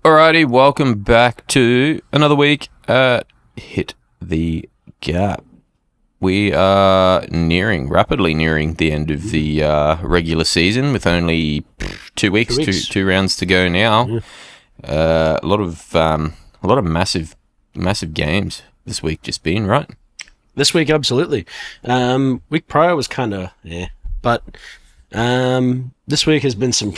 Alrighty, welcome back to another week at Hit the Gap. We are rapidly nearing the end of the regular season with only 2 weeks, two rounds to go now. Yeah. A lot of massive games this week just been, right? This week, absolutely. Week prior was kind of but this week has been some.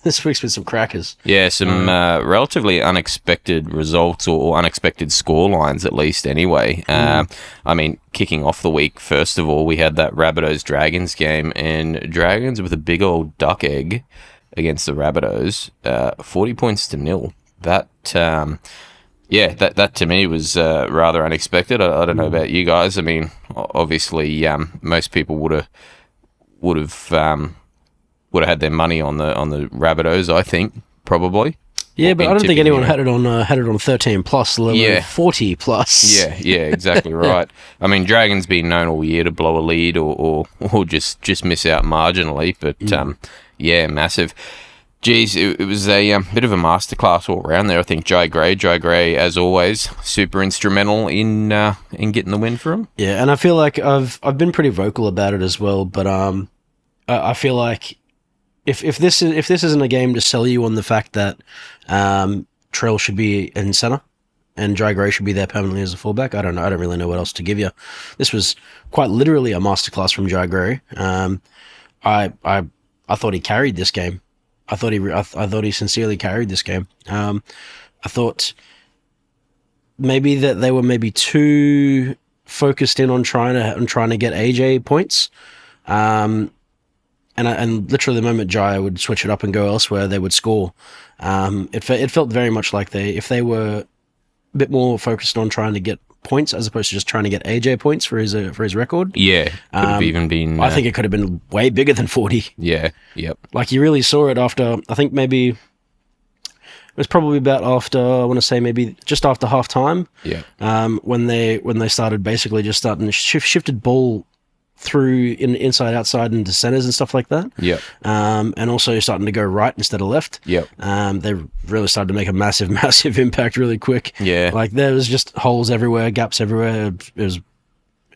This week's been some crackers. Yeah, some relatively unexpected results or unexpected score lines, at least. Anyway, I mean, kicking off the week, first of all, we had that Rabbitohs Dragons game, and Dragons with a big old duck egg against the Rabbitohs, 40 points to 0. That to me was rather unexpected. I don't know about you guys. I mean, obviously, most people would have had their money on the Rabbitohs, I think, probably. Yeah, but I don't think anyone had it on 13 plus, let alone 40 plus. Yeah, exactly right. I mean, Dragons been known all year to blow a lead or just miss out marginally, but massive. Geez, it was a bit of a masterclass all around there. I think Jai Gray, as always, super instrumental in getting the win for him. Yeah, and I feel like I've been pretty vocal about it as well. But I feel like if this isn't a game to sell you on the fact that Trell should be in center and Jai Gray should be there permanently as a fullback, I don't know. I don't really know what else to give you. This was quite literally a masterclass from Jai Gray. I thought he carried this game. I thought he sincerely carried this game. I thought maybe that they were too focused in on trying to get AJ points, and literally the moment Jai would switch it up and go elsewhere, they would score. It felt very much like if they were a bit more focused on trying to get points as opposed to just trying to get AJ points for his record. Yeah, could have even been. I think it could have been way bigger than 40. Yeah, yep. Like you really saw it after. I think maybe it was probably about after. I want to say maybe just after half time. Yeah. When they started basically just starting to shifted ball through inside, outside, into centers and stuff like that. Yeah. And also starting to go right instead of left. Yeah. They really started to make a massive impact really quick. Yeah. Like there was just holes everywhere, gaps everywhere. It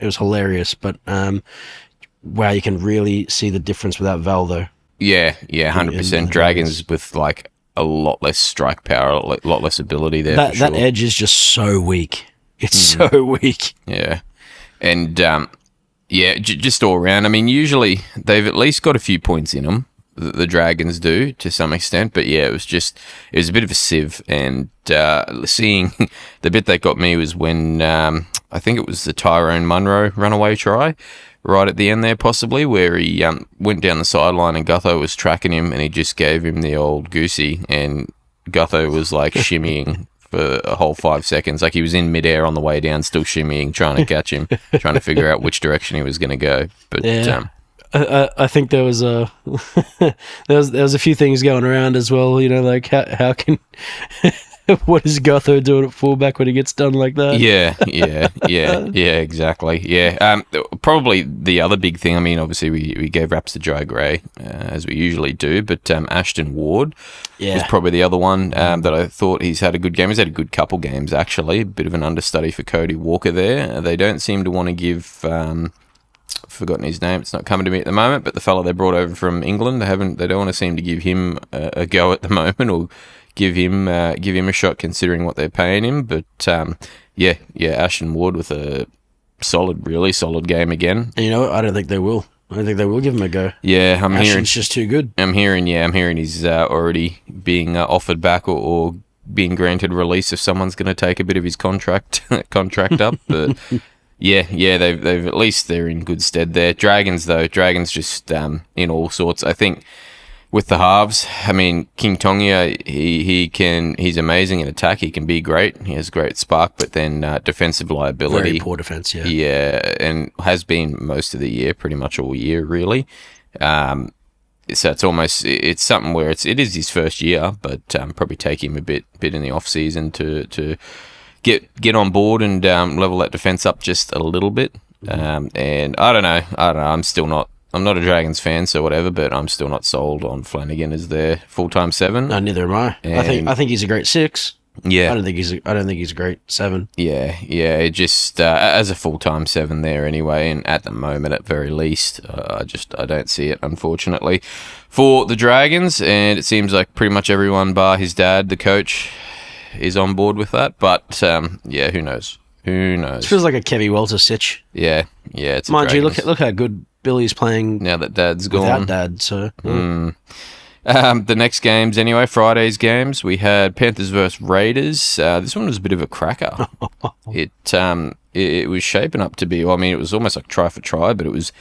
was hilarious. But wow, you can really see the difference without Val though. Yeah, 100%. Dragons with like a lot less strike power, a lot less ability there. That edge is just so weak. It's so weak. Yeah. And just all around. I mean, usually they've at least got a few points in them. The Dragons do to some extent, but yeah, it was a bit of a sieve. And seeing the bit that got me was when I think it was the Tyrone Munro runaway try right at the end there, possibly where he went down the sideline and Gutho was tracking him, and he just gave him the old goosey, and Gutho was like shimmying for a whole 5 seconds. Like he was in midair on the way down, still shimmying, trying to catch him, trying to figure out which direction he was going to go. But yeah. I think there was a there was a few things going around as well. You know, like how can what is Gutho doing at fullback when he gets done like that? Yeah, exactly. Yeah, probably the other big thing. I mean, obviously we gave raps to Jai Gray as we usually do, but Ashton Ward was probably the other one that I thought he's had a good game. He's had a good couple games actually. A bit of an understudy for Cody Walker there. They don't seem to want to give. Forgotten his name. It's not coming to me at the moment. But the fella they brought over from England, they don't want to seem to give him a go at the moment, or give him a shot considering what they're paying him. But Ashton Ward with a really solid game again. And you know what? I don't think they will. I don't think they will give him a go. Yeah, Ashton's just too good. I'm hearing he's already being offered back or being granted release if someone's going to take a bit of his contract up. But yeah, they've at least they're in good stead there. Dragons just in all sorts. I think with the halves, I mean, King Tongia, he's amazing in attack. He can be great. He has great spark, but then defensive liability. Very poor defense, yeah. Yeah, and has been most of the year, pretty much all year, really. So it's something where it is his first year, but probably take him a bit in the off season to get on board and level that defense up just a little bit. And I don't know. I'm still not I'm not a Dragons fan, so whatever. But I'm still not sold on Flanagan as their full-time 7. No, neither am I. I think he's a great 6. Yeah, I don't think he's a great 7. Yeah. It just as a full-time 7 there anyway, and at the moment, at very least, I don't see it, unfortunately, for the Dragons. And it seems like pretty much everyone, bar his dad, the coach, is on board with that. But yeah, who knows? Who knows? It feels like a Kevy Walter sitch. Yeah. It's mind you, look how good Billy's playing now that Dad's gone. Without Dad, so. The next games, anyway, Friday's games, we had Panthers versus Raiders. This one was a bit of a cracker. It was shaping up to be. Well, I mean, it was almost like try for try, but it was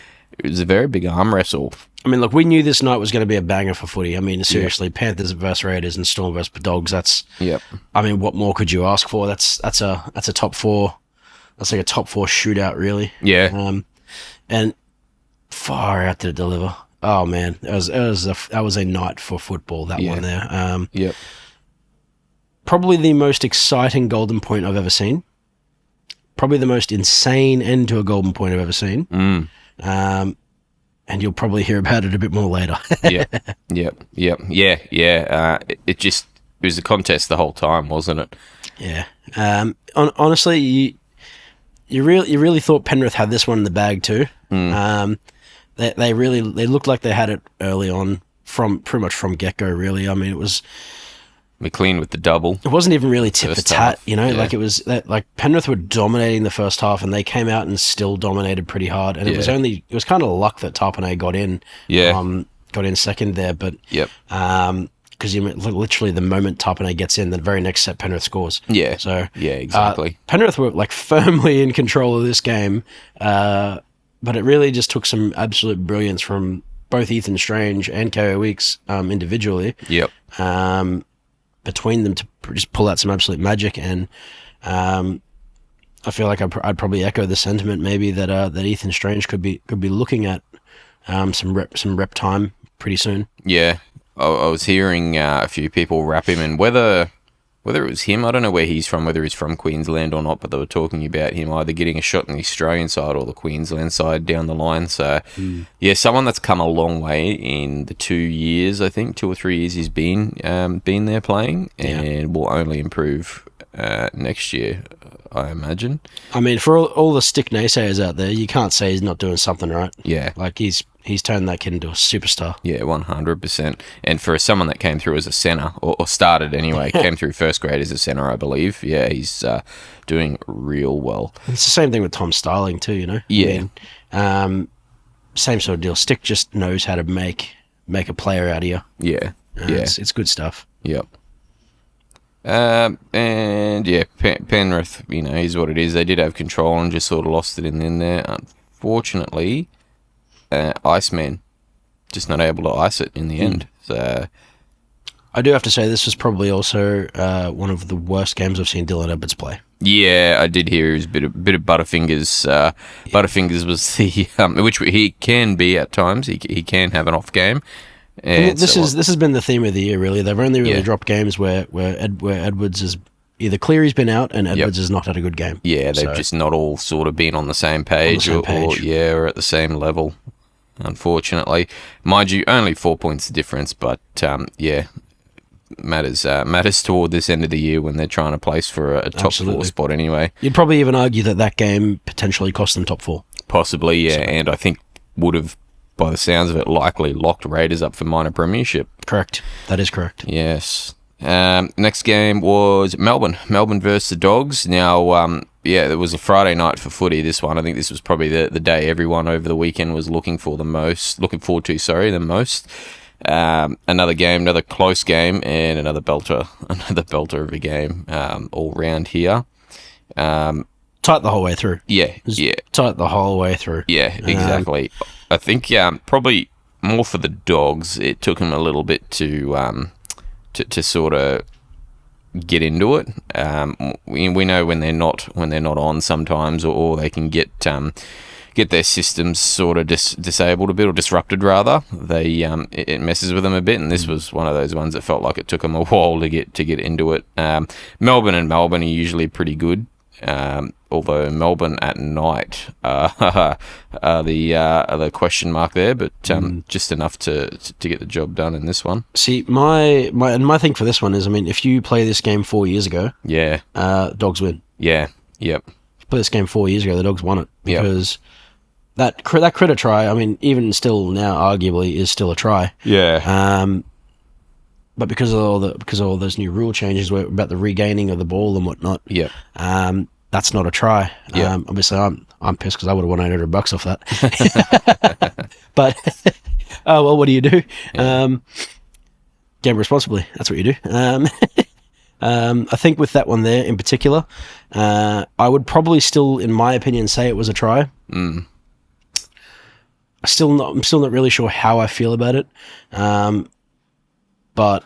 a very big arm wrestle. I mean, look, we knew this night was going to be a banger for footy. I mean, seriously, Panthers versus Raiders and Storm versus Dogs. That's. Yep. I mean, what more could you ask for? That's a top 4. That's like a top 4 shootout, really. Yeah. And far out to deliver. Oh man, that was a night for football. That one there. Yep. Probably the most exciting golden point I've ever seen. Probably the most insane end to a golden point I've ever seen. And you'll probably hear about it a bit more later. Yep. It was a contest the whole time, wasn't it? Yeah. Honestly, you really thought Penrith had this one in the bag too. They looked like they had it early on, from pretty much from get go. Really, I mean, it was McLean with the double. It wasn't even really tit for tat, you know. Yeah. Like it was like Penrith were dominating the first half, and they came out and still dominated pretty hard. And it was kind of luck that Tarpanay got in. Yeah, got in second there, but because literally the moment Tarpanay gets in, the very next set Penrith scores. Yeah, so yeah, exactly. Penrith were like firmly in control of this game. But it really just took some absolute brilliance from both Ethan Strange and KO Weeks individually. Yep. Between them to just pull out some absolute magic, and I feel like I'd probably echo the sentiment maybe that Ethan Strange could be looking at some rep time pretty soon. Yeah, I was hearing a few people rap him, and whether it was him, I don't know where he's from, whether he's from Queensland or not, but they were talking about him either getting a shot in the Australian side or the Queensland side down the line. So, yeah, someone that's come a long way in the 2 years, I think, 2 or 3 years he's been there playing, and will only improve next year, I imagine. I mean, for all the stick naysayers out there, you can't say he's not doing something right. Yeah. Like, he's turned that kid into a superstar. Yeah, 100%. And for someone that came through as a centre, or started anyway, came through first grade as a centre, I believe. Yeah, he's doing real well. It's the same thing with Tom Starling too, you know? Yeah. I mean, same sort of deal. Stick just knows how to make a player out of you. Yeah. It's good stuff. Yep. And yeah, Penrith, you know, is what it is. They did have control and just sort of lost it in there. Unfortunately, Iceman just not able to ice it in the end. So I do have to say this was probably also one of the worst games I've seen Dylan Edwards play. Yeah, I did hear he was a bit of Butterfingers. Butterfingers was the which he can be at times. He can have an off game. And this has been the theme of the year, really. They've only really dropped games where Edwards is either Cleary's been out and Edwards has not had a good game. Yeah, they've just not all sort of been on the same page, or at the same level. Unfortunately, mind you, only 4 points difference, but matters toward this end of the year when they're trying to place for a top 4 spot anyway. You'd probably even argue that game potentially cost them top 4. Possibly, yeah, and I think would have, by the sounds of it, likely locked Raiders up for minor premiership. Correct. That is correct. Yes. Next game was Melbourne versus the Dogs. Now, it was a Friday night for footy, this one. I think this was probably the day everyone over the weekend was looking forward to the most. Another game, another close game, and another belter of a game all round here. Tight the whole way through. Yeah. Tight the whole way through. Yeah, exactly. I think probably more for the Dogs. It took them a little bit to sort of get into it. We know when they're not on sometimes, or they can get their systems sort of disabled a bit, or disrupted rather. It messes with them a bit, and this was one of those ones that felt like it took them a while to get into it. Melbourne are usually pretty good. although Melbourne at night are the question mark there, but just enough to get the job done in this one. See, my thing for this one is, I mean, if you play this game 4 years ago, Dogs win. Yeah, yep. Play this game 4 years ago, the Dogs won it because that critter try, I mean, even still now, arguably, is still a try. Yeah. But because of all those new rule changes about the regaining of the ball and whatnot, that's not a try. Obviously, I'm pissed because I would have won $800 off that. But well, what do you do? Game responsibly. That's what you do. I think with that one there in particular, I would probably still, in my opinion, say it was a try. I'm still not really sure how I feel about it. But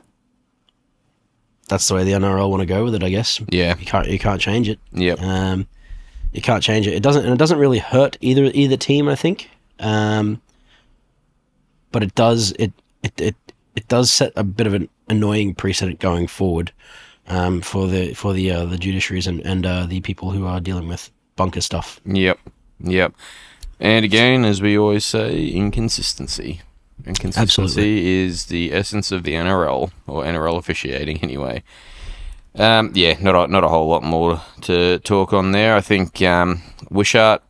that's the way the NRL want to go with it, I guess. Yeah, you can't change it. Yep. You can't change it. It doesn't really hurt either team, I think. But it does set a bit of an annoying precedent going forward for the judiciaries and the people who are dealing with bunker stuff. Yep. And again, as we always say, inconsistency. Inconsistency Absolutely. is the essence of the NRL, or NRL officiating anyway. Not a whole lot more to talk on there. I think Wishart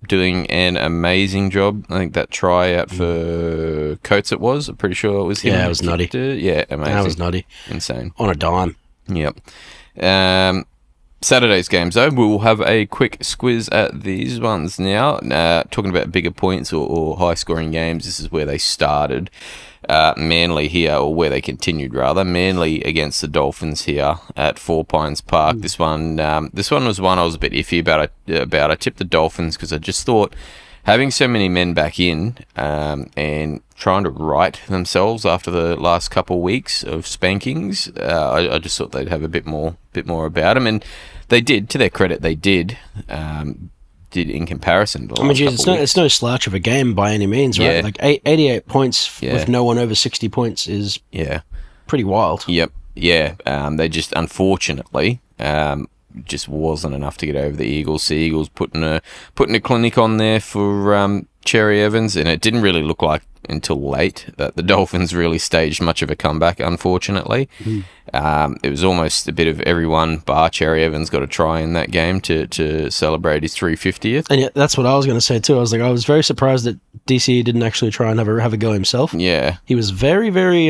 doing an amazing job. I think that try out for Coates it was. I'm pretty sure it was him. Yeah, it was nutty. Yeah, amazing. That was nutty. Insane. On a dime. Yep. Saturday's games, though, we will have a quick squiz at these ones now. Talking about bigger points or high-scoring games, this is where they started. Manly here, or where they continued, rather. Manly against the Dolphins here at Four Pines Park. This one was one I was a bit iffy about. I tipped the Dolphins because I just thought having so many men back in and trying to right themselves after the last couple of weeks of spankings, I just thought they'd have a bit more about them, and they did. To their credit, they did. Did in comparison. I mean, geez, it's no slouch of a game by any means, right? Yeah. Like 88 points with no one over 60 points is pretty wild. Yep. Yeah. They just unfortunately just wasn't enough to get over the Eagles. The Eagles putting a clinic on there for Cherry Evans, and it didn't really look like until late that the Dolphins really staged much of a comeback, unfortunately. It was almost a bit of everyone bar Cherry Evans got a try in that game to celebrate his 350th. And yeah, that's what I was going to say too. I was very surprised that DCE didn't actually try and have a go himself. Yeah. He was very, very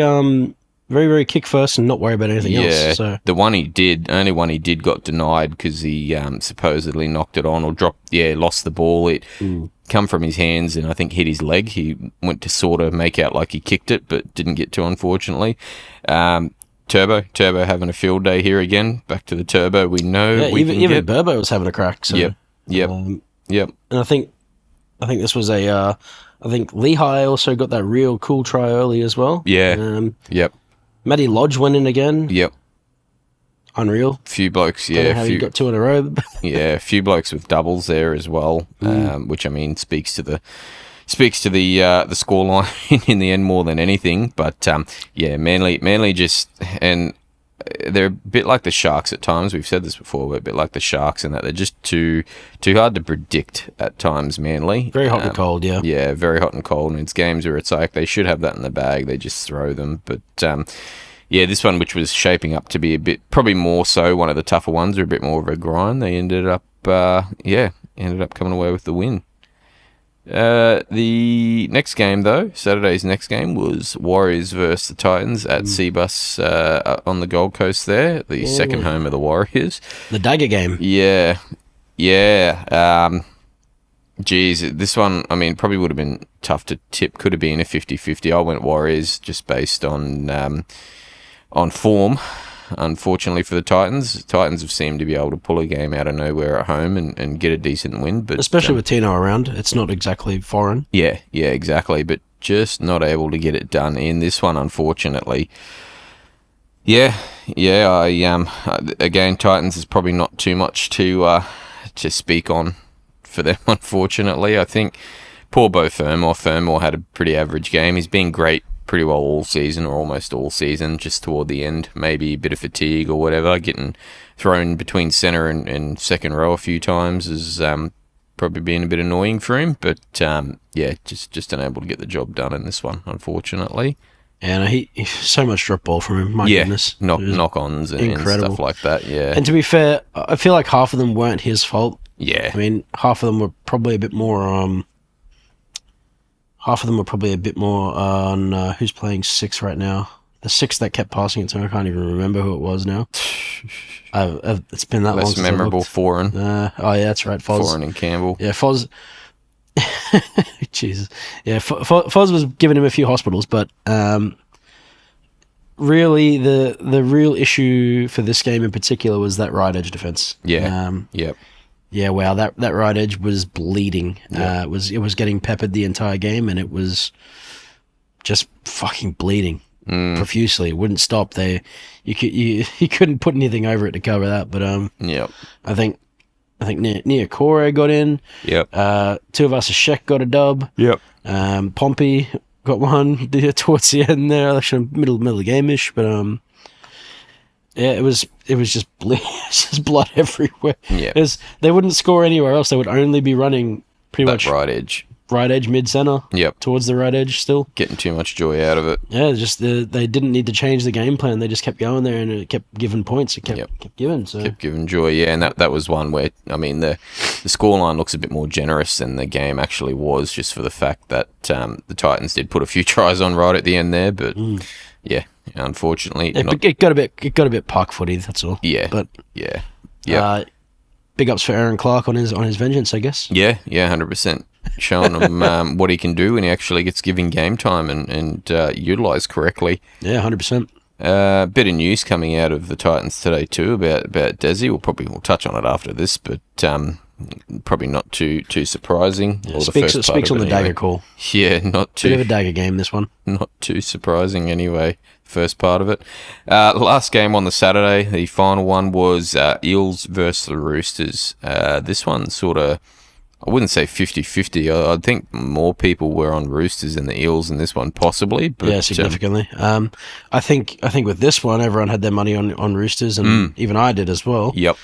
kick first and not worry about anything else. So the only one he did got denied because he supposedly knocked it on or lost the ball. It come from his hands and I think hit his leg. He went to sort of make out like he kicked it, but didn't get to, unfortunately. Turbo having a field day here again. Back to the Turbo. We know even Burbo was having a crack. So, Yep. And I think this was I think Lehigh also got that real cool try early as well. Yeah. Yep. Matty Lodge went in again. Yep. Unreal. Few blokes, Don't know how he got two in a row. A few blokes with doubles there as well, which I mean speaks to the scoreline in the end more than anything. But Manly just, and they're a bit like the Sharks at times. We've said this before, but a bit like the Sharks in that they're just too hard to predict at times. Manly, very hot and cold, yeah. Yeah, very hot and cold, and it's games where it's like they should have that in the bag, they just throw them. But this one, which was shaping up to be a bit, probably more so one of the tougher ones, or a bit more of a grind, they ended up coming away with the win. The next game, though, Saturday's next game, was Warriors versus the Titans at Cbus on the Gold Coast there, the second home of the Warriors. The dagger game. Yeah. This one, I mean, probably would have been tough to tip. Could have been a 50-50. I went Warriors just based on form. Unfortunately for the Titans have seemed to be able to pull a game out of nowhere at home and get a decent win. But especially with Tino around, it's not exactly foreign. Yeah, exactly. But just not able to get it done in this one, unfortunately. Again, Titans is probably not too much to speak on for them, unfortunately. I think poor Bo Fermor had a pretty average game. He's been great pretty well all season, or almost all season, just toward the end. Maybe a bit of fatigue or whatever, getting thrown between centre and second row a few times has probably been a bit annoying for him. But yeah, just unable to get the job done in this one, unfortunately. And he so much drop ball from him. My goodness, knock-ons and stuff like that. Yeah, and to be fair, I feel like half of them weren't his fault. Yeah, I mean, half of them were probably a bit more. Half of them were probably a bit more on who's playing 6 right now. The 6 that kept passing it to him, I can't even remember who it was now. It's been that long since memorable. Foreign. Oh yeah, that's right. Foz. Foreign and Campbell. Yeah, Foz. Jesus. Yeah, Foz was giving him a few hospitals, but really the real issue for this game in particular was that right edge defense. Yeah. Yep. Yeah, wow, that right edge was bleeding. Yeah. It was getting peppered the entire game, and it was just fucking bleeding profusely. It wouldn't stop. You couldn't put anything over it to cover that. But Yep. I think Nia Kore got in. Yep. Tuivasa-Sheck got a dub. Yep. Pompey got one towards the end there, actually middle of the game-ish, but yeah, it was just just blood everywhere. Yeah. They wouldn't score anywhere else. They would only be running pretty much right edge, mid-center. Yep. Towards the right edge still. Getting too much joy out of it. Yeah, just they didn't need to change the game plan. They just kept going there, and it kept giving points. It kept giving. So kept giving joy. Yeah, and that was one where, I mean, the scoreline looks a bit more generous than the game actually was, just for the fact that the Titans did put a few tries on right at the end there, but yeah. Unfortunately, it got a bit park footy. That's all. Yeah, but yeah. Big ups for Aaron Clark on his vengeance, I guess. Yeah, 100%. Showing him what he can do when he actually gets given game time and utilised correctly. Yeah, 100%. Bit of news coming out of the Titans today too about Desi. We'll touch on it after this, but probably not too surprising. Yeah, speaks on the dagger call. Yeah, not too. Bit of a dagger game, this one. Not too surprising anyway. First part of it. Last game on the Saturday, the final one was Eels versus the Roosters. This one sort of, I wouldn't say 50-50. I think more people were on Roosters than the Eels in this one, possibly. But, yeah, significantly. I think with this one, everyone had their money on Roosters, and even I did as well. Yep.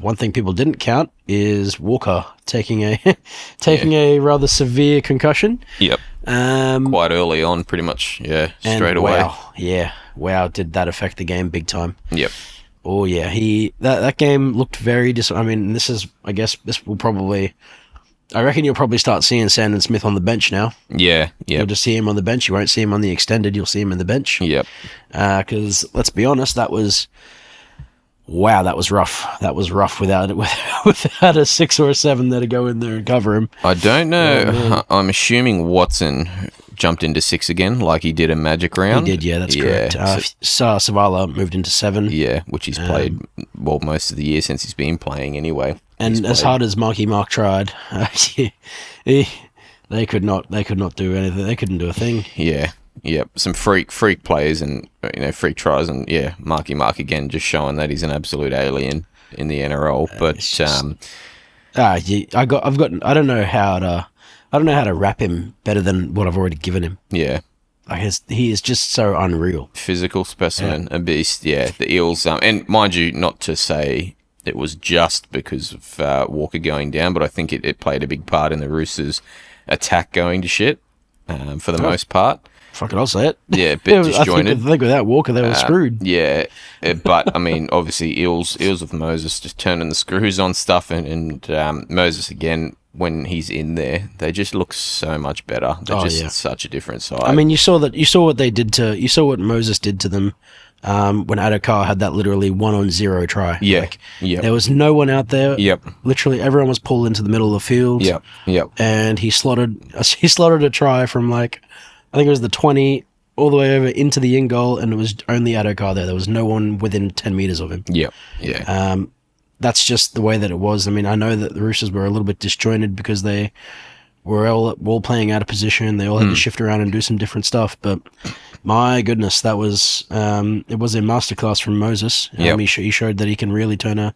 One thing people didn't count is Walker taking a rather severe concussion. Yep. Quite early on, pretty much. Yeah, straight away. Wow, did that affect the game big time? Yep. Oh yeah, that game looked very I mean, I guess this will probably. I reckon you'll probably start seeing Sandon Smith on the bench now. Yeah. You'll just see him on the bench. You won't see him on the extended. You'll see him in the bench. Yep. Because let's be honest, that was rough. That was rough without a 6 or a 7 there to go in there and cover him. I don't know. I'm assuming Watson jumped into 6 again, like he did in Magic Round. He did, yeah, that's correct. Savala moved into 7. Yeah, which he's played most of the year since he's been playing anyway. And as hard as Marky Mark tried, they could not do anything. They couldn't do a thing. Yeah. Yep, some freak players and freak tries, and yeah, Marky Mark again just showing that he's an absolute alien in the NRL. But I don't know how to wrap him better than what I've already given him. Yeah, he is just so unreal. Physical specimen, a beast. Yeah, the Eels, and mind you, not to say it was just because of Walker going down, but I think it played a big part in the Roosters' attack going to shit for the most part. Fuck it, I'll say it. Yeah, a bit disjointed. I think without Walker, they were screwed. Yeah, but I mean, obviously, Eels with Moses just turning the screws on stuff, and Moses again when he's in there, they just look so much better. They're such a different side. I mean, you saw what Moses did to them when Adokar had that literally 1-on-0 try. Yeah, there was no one out there. Yep, literally everyone was pulled into the middle of the field. Yep, and he slotted a try from I think it was the 20 all the way over into the in goal, and it was only Adokar there. There was no one within 10 meters of him. Yeah. That's just the way that it was. I mean, I know that the Roosters were a little bit disjointed because they were all playing out of position. They all had to shift around and do some different stuff. But my goodness, that was it was a masterclass from Moses. Yep. He showed that he can really turn a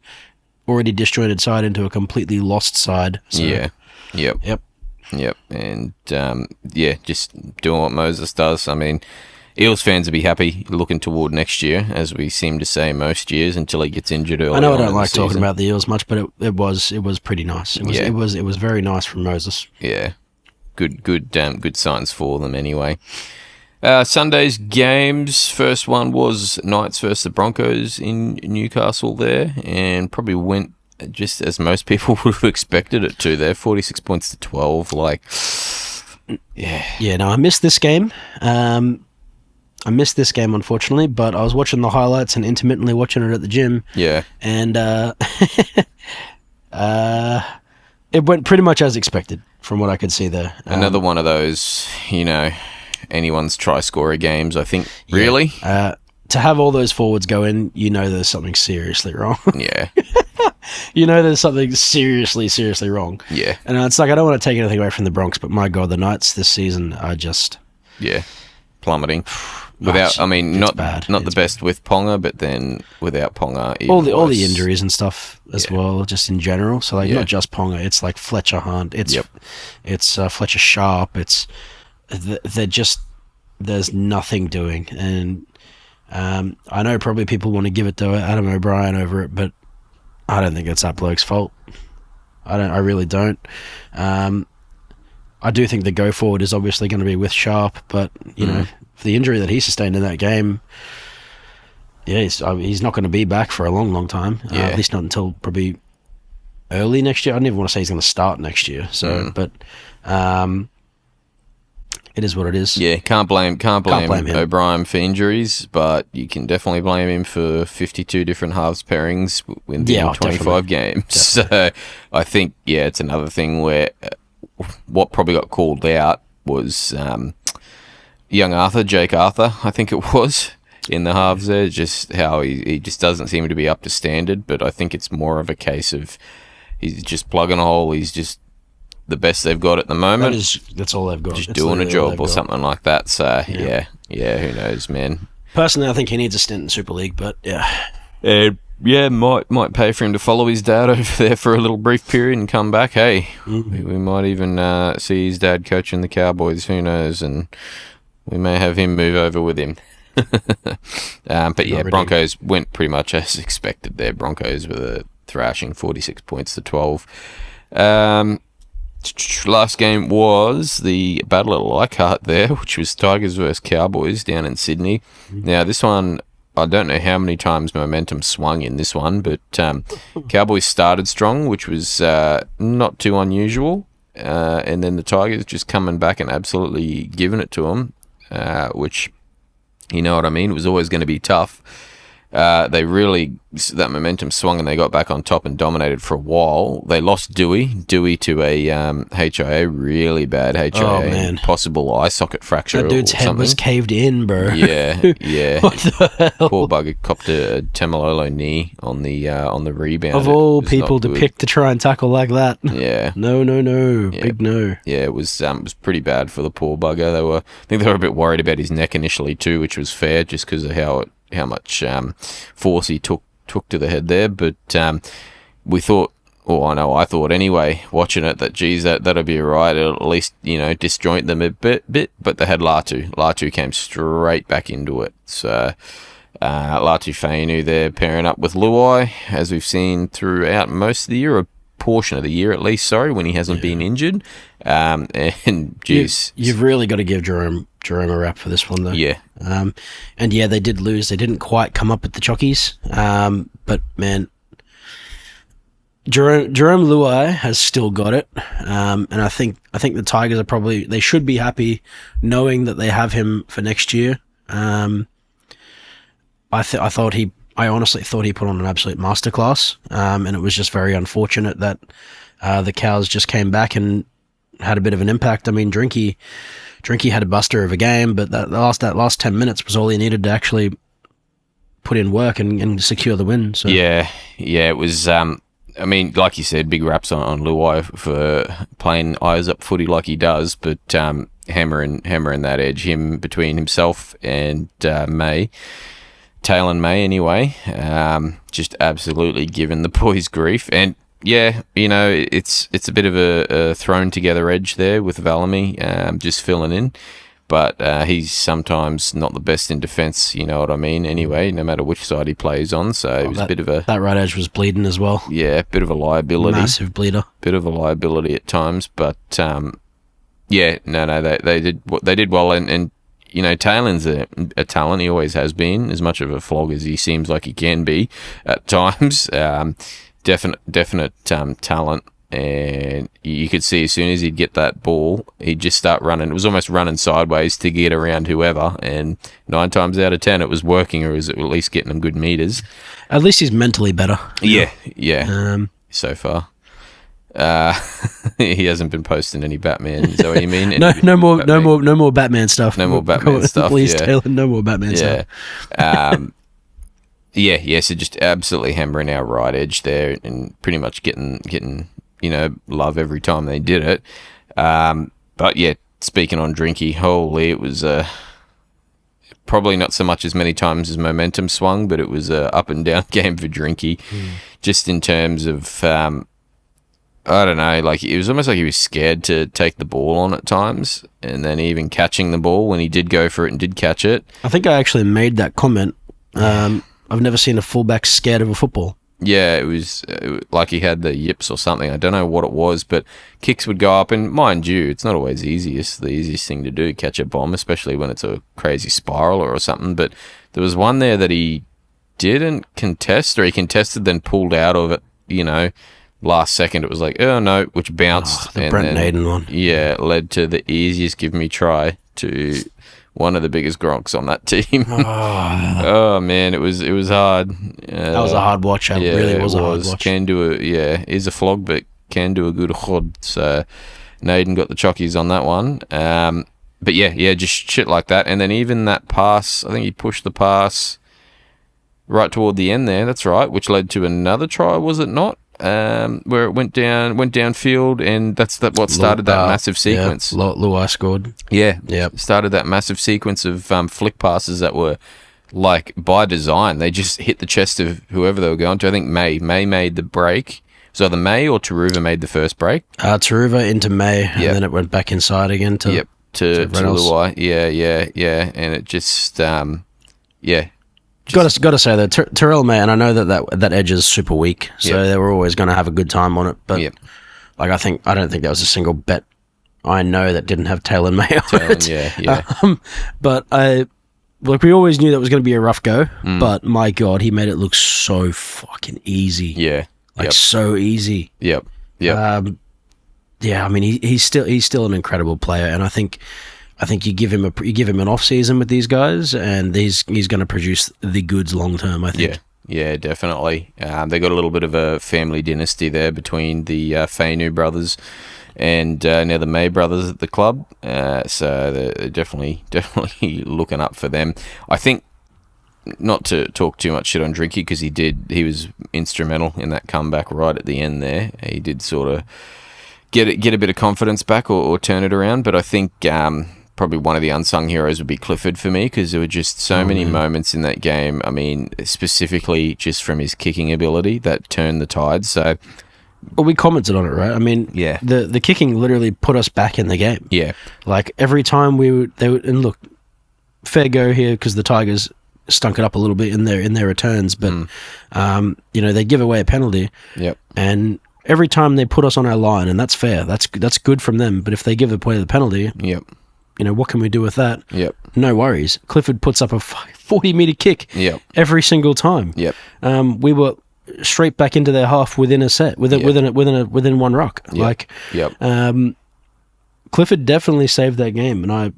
already disjointed side into a completely lost side. So, yeah. Yep. Yep. And, just doing what Moses does. I mean, Eels fans will be happy looking toward next year, as we seem to say most years, until he gets injured early. I know I don't like talking about the Eels much, but it was pretty nice. It was very nice from Moses. Yeah. Good signs for them anyway. Sunday's games, first one was Knights versus the Broncos in Newcastle there, and probably went just as most people would have expected it to there, 46 points to 12. No, I missed this game. Unfortunately, but I was watching the highlights and intermittently watching it at the gym. Yeah. And it went pretty much as expected from what I could see there. Another one of those, anyone's try-scorer games, I think, really. To have all those forwards go in, there's something seriously wrong. Yeah. There's something seriously, seriously wrong. Yeah. And it's like, I don't want to take anything away from the Bronx, but my God, the Knights this season are just... Yeah, plummeting. Not the best with Ponga, but then without Ponga, all the injuries and stuff as well, just in general. So not just Ponga, it's like Fletcher Hunt, it's Fletcher Sharp, there's nothing doing, and I know probably people want to give it to Adam O'Brien over it, but I don't think it's that bloke's fault. I really don't. I do think the go forward is obviously going to be with Sharp, but the injury that he sustained in that game, he's not going to be back for a long, long time. At least not until probably early next year. I don't even want to say he's going to start next year. So, but it is what it is. Yeah, can't blame him. O'Brien for injuries, but you can definitely blame him for 52 different halves pairings within 25 definitely. games. Definitely. So I think it's another thing where what probably got called out was Jake Arthur, I think it was, in the halves there, just how he just doesn't seem to be up to standard, but I think it's more of a case of he's just plugging a hole, he's just the best they've got at the moment. That's all they've got. Just doing a job or something like that, so who knows, man. Personally, I think he needs a stint in Super League, but might pay for him to follow his dad over there for a little brief period and come back. Hey, we might even see his dad coaching the Cowboys, who knows, and we may have him move over with him. Broncos went pretty much as expected there. Broncos with a thrashing, 46 points to 12. Last game was the Battle at Leichhardt there, which was Tigers versus Cowboys down in Sydney. Now, this one, I don't know how many times momentum swung in this one, but Cowboys started strong, which was not too unusual. And then the Tigers just coming back and absolutely giving it to them, which, you know what I mean, it was always going to be tough. That momentum swung and they got back on top and dominated for a while. They lost Dewey to a HIA, really bad HIA, possible eye socket fracture. That dude's head was caved in, bro. Yeah. What the hell? Poor bugger copped a Temalolo knee on the rebound. Of all people to pick to try and tackle like that. Yeah. No. Yeah. Big no. Yeah, it was pretty bad for the poor bugger. I think they were a bit worried about his neck initially too, which was fair just because of how much force he took to the head there, but we thought, I thought anyway, watching it, that geez, that'll be alright. It'll at least disjoint them a bit. But they had Latu. Latu came straight back into it. So Latu Fainu there pairing up with Luai, as we've seen throughout most of the year, a portion of the year at least. Sorry, when he hasn't been injured. And geez, you've really got to give Jerome a rap for this one, though. Yeah. They did lose. They didn't quite come up with the chockies. But man, Jerome Luai has still got it. And I think the Tigers they should be happy knowing that they have him for next year. I honestly thought he put on an absolute masterclass. And it was just very unfortunate that the Cows just came back and had a bit of an impact. I mean, Drinky had a buster of a game, but that last 10 minutes was all he needed to actually put in work and secure the win. So yeah, it was. I mean, like you said, big raps on Luai for playing eyes up footy like he does, but hammering that edge, him between himself and May. Taylor May anyway, just absolutely giving the boys grief. And yeah, it's a bit of a thrown together edge there with Valamy, just filling in. But he's sometimes not the best in defence, you know what I mean? Anyway, no matter which side he plays on, so it was a bit of a... That right edge was bleeding as well. Yeah, bit of a liability. Massive bleeder. Bit of a liability at times, but yeah, no, they did well, and Taylor's a talent. He always has been, as much of a flog as he seems like he can be at times. Definite talent. And you could see as soon as he'd get that ball, he'd just start running. It was almost running sideways to get around whoever, and 9 times out of 10 it was working, or was at least getting him good meters. At least he's mentally better. Yeah. So far, he hasn't been posting any Batman. Is that what you mean? No more Batman stuff. No more Batman stuff. Please, yeah. Taylor, no more Batman stuff. So just absolutely hammering our right edge there, and pretty much getting love every time they did it. But yeah, speaking on Drinky, holy, it was probably not so much as many times as momentum swung, but it was a up and down game for Drinky, just in terms of I don't know, like it was almost like he was scared to take the ball on at times, and then even catching the ball when he did go for it and did catch it. I think I actually made that comment. I've never seen a fullback scared of a football. Yeah, it was like he had the yips or something. I don't know what it was, but kicks would go up, and mind you, it's not always the easiest thing to do, catch a bomb, especially when it's a crazy spiral or something. But there was one there that he didn't contest, or he contested then pulled out of it, last second. It was like, oh no, which bounced. The Brent Naden one. Yeah, it led to the easiest give me try to one of the biggest gronks on that team. Oh man, it was hard. That was a hard watch. It really was a hard watch. Is a flog, but can do a good khod. So Naden got the chockies on that one. But yeah, just shit like that. And then even that pass, I think he pushed the pass right toward the end there. That's right, which led to another try, was it not? Where it went downfield, and that's what started that massive sequence. Yeah, Luai scored. Yeah, started that massive sequence of flick passes that were like by design. They just hit the chest of whoever they were going to. I think May made the break. So either May or Taruva made the first break. Taruva into May, and then it went back inside again to Luai. Yeah, and it just Got to say though, Terrell May, and I know that edge is super weak, so they were always going to have a good time on it. But I don't think there was a single bet I know that didn't have Taylor May on it. Yeah. But we always knew that was going to be a rough go. But my God, he made it look so fucking easy. Yeah, so easy. Yep. I mean, he's still an incredible player, and I think you give him an off season with these guys, and he's going to produce the goods long term. I think. Yeah, definitely. They got a little bit of a family dynasty there between the Fainu brothers and now the May brothers at the club. So they're definitely looking up for them. I think, not to talk too much shit on Drinky, because he was instrumental in that comeback right at the end there. He did sort of get a bit of confidence back or turn it around, but I think probably one of the unsung heroes would be Clifford for me, because there were just so many moments in that game. I mean, specifically just from his kicking ability that turned the tide. So, well, we commented on it, right? I mean, the kicking literally put us back in the game. Yeah, like every time and look, fair go here because the Tigers stunk it up a little bit in their returns, but they give away a penalty. Yep, and every time they put us on our line, and that's fair. That's good from them. But if they give away the penalty, what can we do with that? Yep. No worries. Clifford puts up a 40-meter kick. Yep. Every single time. Yep. We were straight back into their half within a set, within one rock. Yep. Clifford definitely saved that game, and I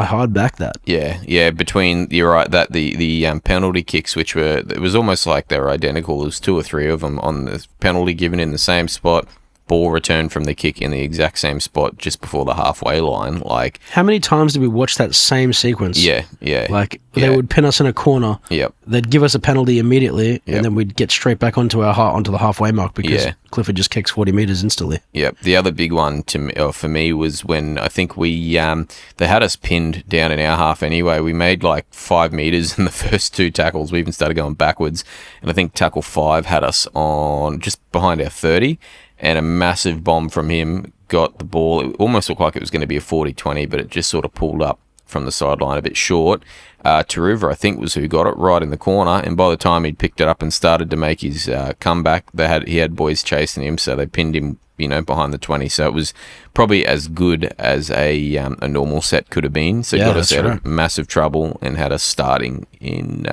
hard back that. Yeah. Between, you're right, that the penalty kicks, it was almost like they were identical. There was 2 or 3 of them on the penalty given in the same spot. ball return from the kick in the exact same spot just before the halfway line. Like, how many times did we watch that same sequence? Yeah. Like, they would pin us in a corner. Yep. They'd give us a penalty immediately, and then we'd get straight back onto the halfway mark because Clifford just kicks 40 meters instantly. Yep. The other big one for me was when I think they had us pinned down in our half anyway. We made like 5 meters in the first 2 tackles. We even started going backwards, and I think tackle 5 had us on just behind our 30. And a massive bomb from him got the ball. It almost looked like it was going to be a 40-20, but it just sort of pulled up from the sideline a bit short. Taruva, I think, was who got it right in the corner. And by the time he'd picked it up and started to make his comeback, he had boys chasing him, so they pinned him, behind the 20. So it was probably as good as a normal set could have been. So he got us out of massive trouble and had us starting in...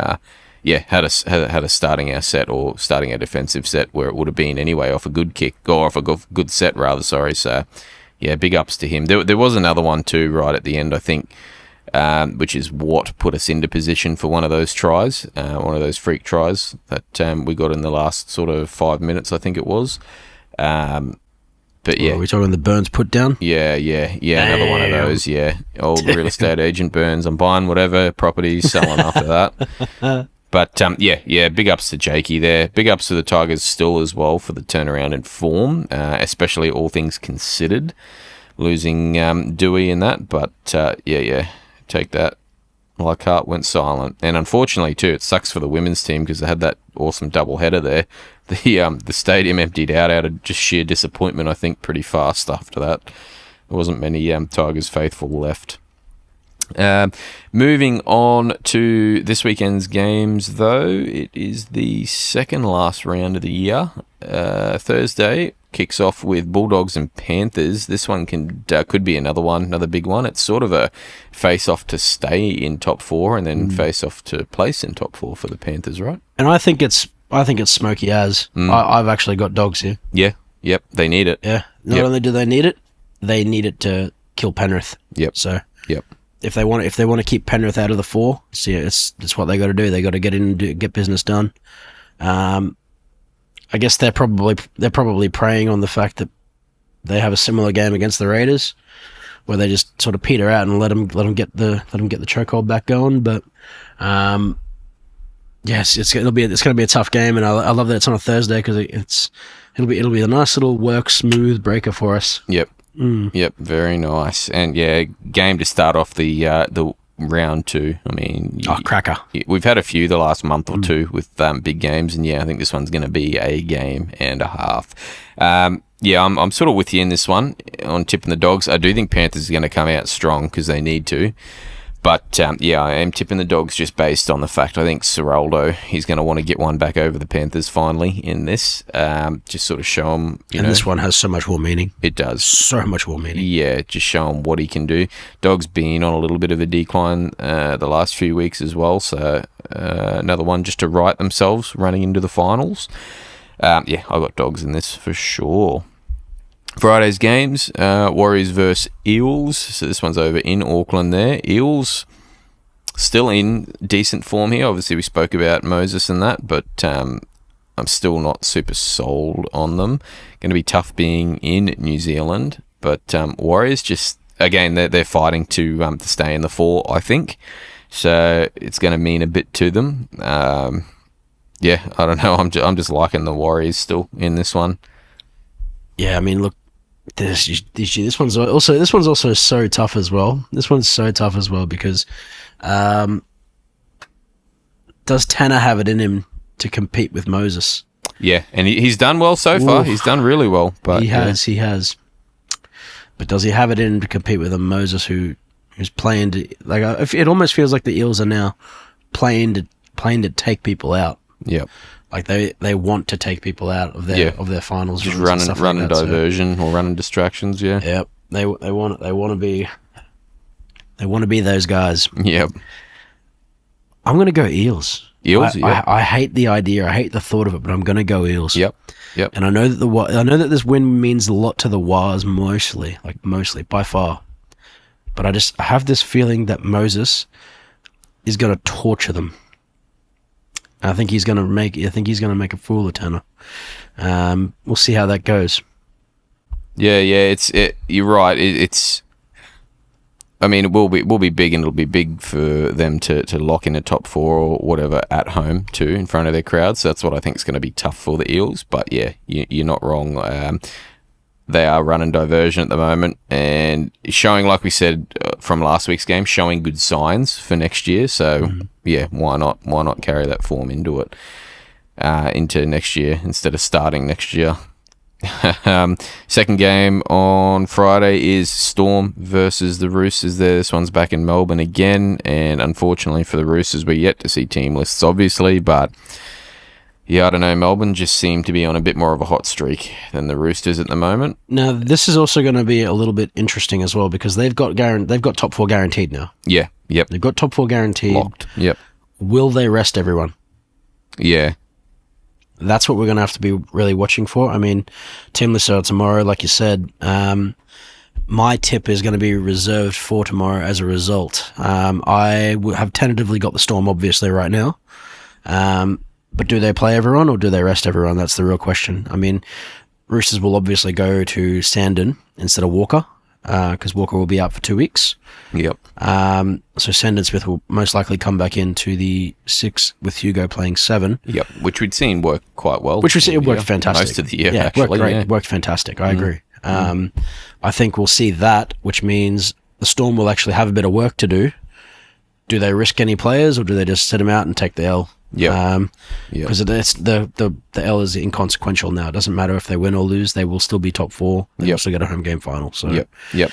had us starting our set, or starting our defensive set where it would have been anyway, off a good kick, or off a good set rather, sorry. So, yeah, big ups to him. There was another one too right at the end, I think, which is what put us into position for one of those tries, one of those freak tries that we got in the last sort of 5 minutes, I think it was. But yeah, are we talking the Burns put down? Yeah, another one of those. Yeah, old real estate agent Burns. I'm buying whatever properties, selling after that. But, big ups to Jakey there. Big ups to the Tigers still as well for the turnaround in form, especially all things considered, losing Dewey in that. But, take that. Leichhardt went silent. And unfortunately, too, it sucks for the women's team because they had that awesome double-header there. The stadium emptied out of just sheer disappointment, I think, pretty fast after that. There wasn't many Tigers faithful left. Moving on to this weekend's games, though, it is the second last round of the year. Thursday kicks off with Bulldogs and Panthers. This one could be another big one. It's sort of a face-off to stay in top 4 and then face-off to place in top 4 for the Panthers, right? And I think it's smoky as. I've actually got Dogs here. Yeah, yep, they need it. Yeah, not only do they need it to kill Penrith. Yep. So. Yep. If they want to keep Penrith out of the 4, see, it's what they got to do. They got to get in and get business done. I guess they're probably preying on the fact that they have a similar game against the Raiders, where they just sort of peter out and let them get the chokehold back going. But yes, it's going to be a tough game, and I love that it's on a Thursday because it'll be a nice little work smooth breaker for us. Yep. Yep, very nice. And yeah, game to start off the round 2. I mean, cracker. We've had a few the last month or two with big games, and I think this one's going to be a game and a half. I'm sort of with you in this one on tipping the Dogs. I do think Panthers are going to come out strong because they need to. But, I am tipping the Dogs just based on the fact I think Ciraldo, he's going to want to get one back over the Panthers finally in this. Just sort of show him, And this one has so much more meaning. It does. So much more meaning. Yeah, just show him what he can do. Dogs been on a little bit of a decline the last few weeks as well. So, another one just to right themselves running into the finals. I got Dogs in this for sure. Friday's games, Warriors versus Eels. So this one's over in Auckland there. Eels still in decent form here. Obviously, we spoke about Moses and that, but I'm still not super sold on them. Going to be tough being in New Zealand. But Warriors just, again, they're fighting to stay in the 4, I think. So it's going to mean a bit to them. I don't know. I'm just liking the Warriors still in this one. Yeah, I mean, look, this one's also so tough as well. This one's so tough as well because does Tanner have it in him to compete with Moses? Yeah, and he's done well so far. He's done really well. But he has. But does he have it in him to compete with a Moses who's playing to, like, it almost feels like the Eels are now playing to take people out. Yeah. Like they want to take people out of their finals. Just running diversion or running distractions. Yeah. Yep. They want to be those guys. Yep. I'm gonna go Eels. Eels. I hate the idea. I hate the thought of it, but I'm gonna go Eels. Yep. And I know that this win means a lot to the Wars, mostly by far. But I have this feeling that Moses is gonna torture them. I think he's going to make a fool of Tanner. We'll see how that goes. Yeah, you're right. It's. I mean, it will be big, and it'll be big for them to lock in a top 4 or whatever at home too, in front of their crowd. So that's what I think is going to be tough for the Eels. But yeah, you're not wrong. They are running diversion at the moment and showing, like we said from last week's game, showing good signs for next year. So yeah, why not carry that form into next year instead of starting next year. Second game on Friday is Storm versus the Roosters. This one's back in Melbourne again, and unfortunately for the Roosters, we're yet to see team lists, obviously, but yeah, I don't know. Melbourne just seem to be on a bit more of a hot streak than the Roosters at the moment. Now, this is also going to be a little bit interesting as well because they've got top 4 guaranteed now. Yeah, yep. They've got top 4 guaranteed. Locked, yep. Will they rest everyone? Yeah. That's what we're going to have to be really watching for. I mean, team lists are tomorrow, like you said. My tip is going to be reserved for tomorrow as a result. I have tentatively got the Storm, obviously, right now. But do they play everyone or do they rest everyone? That's the real question. I mean, Roosters will obviously go to Sandon instead of Walker because Walker will be out for 2 weeks. Yep. So Sandon Smith will most likely come back into the 6 with Hugo playing 7. Yep, which we'd seen work quite well. Which it worked fantastic. Most of the year, yeah, actually. Worked great. Worked fantastic. I agree. I think we'll see that, which means the Storm will actually have a bit of work to do. Do they risk any players or do they just sit them out and take the L? Yeah, because the L is inconsequential now. It doesn't matter if they win or lose; they will still be top 4. They also get a home game final. So, yep.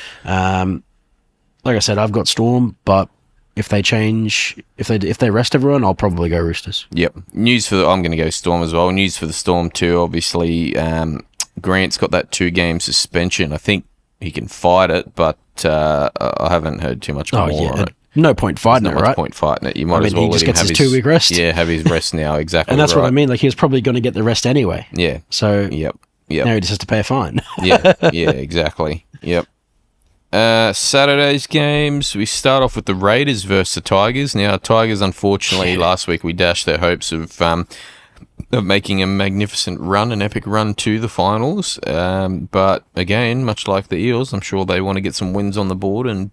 Like I said, I've got Storm, but if they change, if they rest everyone, I'll probably go Roosters. Yep. I'm going to go Storm as well. News for the Storm too. Obviously, Grant's got that 2-game suspension. I think he can fight it, but I haven't heard too much more on it. No point fighting it, right? No point fighting it. You might as well he let just him gets have his 2-week rest. Yeah, have his rest now. Exactly. And that's what I mean. Like, he was probably going to get the rest anyway. Yeah. So Yep. now he just has to pay a fine. Yeah, exactly. Yep. Saturday's games, we start off with the Raiders versus the Tigers. Now, Tigers, unfortunately, last week we dashed their hopes of making a magnificent run, an epic run to the finals. But again, much like the Eels, I'm sure they want to get some wins on the board and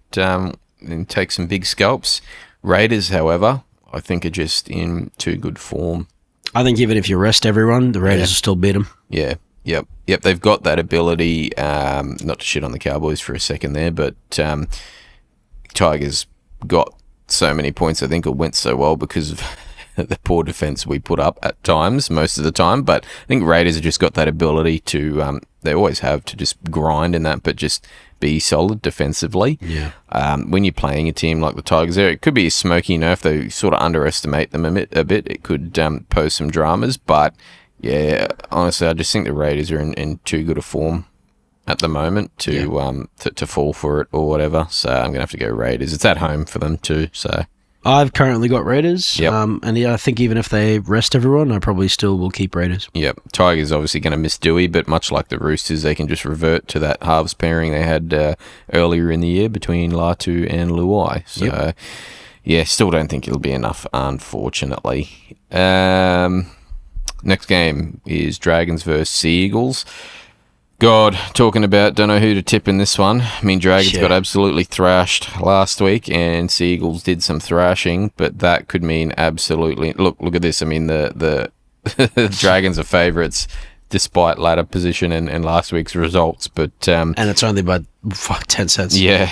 take some big scalps. Raiders, however, I think are just in too good form. I think even if you rest everyone, the Raiders will still beat them. Yeah. Yep. They've got that ability. Not to shit on the Cowboys for a second there, but Tigers got so many points. I think it went so well because of the poor defense we put up at times, most of the time. But I think Raiders have just got that ability to. They always have to just grind in that, but just be solid defensively. Yeah. When you're playing a team like the Tigers, there it could be a smoky. If they sort of underestimate them a bit, it could pose some dramas, but. Yeah, honestly, I just think the Raiders are in too good a form at the moment to fall for it or whatever. So I'm gonna have to go Raiders. It's at home for them too. So I've currently got Raiders. Yep. And I think even if they rest everyone, I probably still will keep Raiders. Yep. Tigers obviously going to miss Dewey, but much like the Roosters, they can just revert to that halves pairing they had earlier in the year between Latu and Luai. So yeah, still don't think it'll be enough, unfortunately. Next game is Dragons versus Sea Eagles. God, talking about don't know who to tip in this one. I mean, Dragons got absolutely thrashed last week, and Sea Eagles did some thrashing, but that could mean absolutely. Look at this. I mean, the Dragons are favourites despite ladder position and last week's results, but and it's only by 10 cents. Yeah,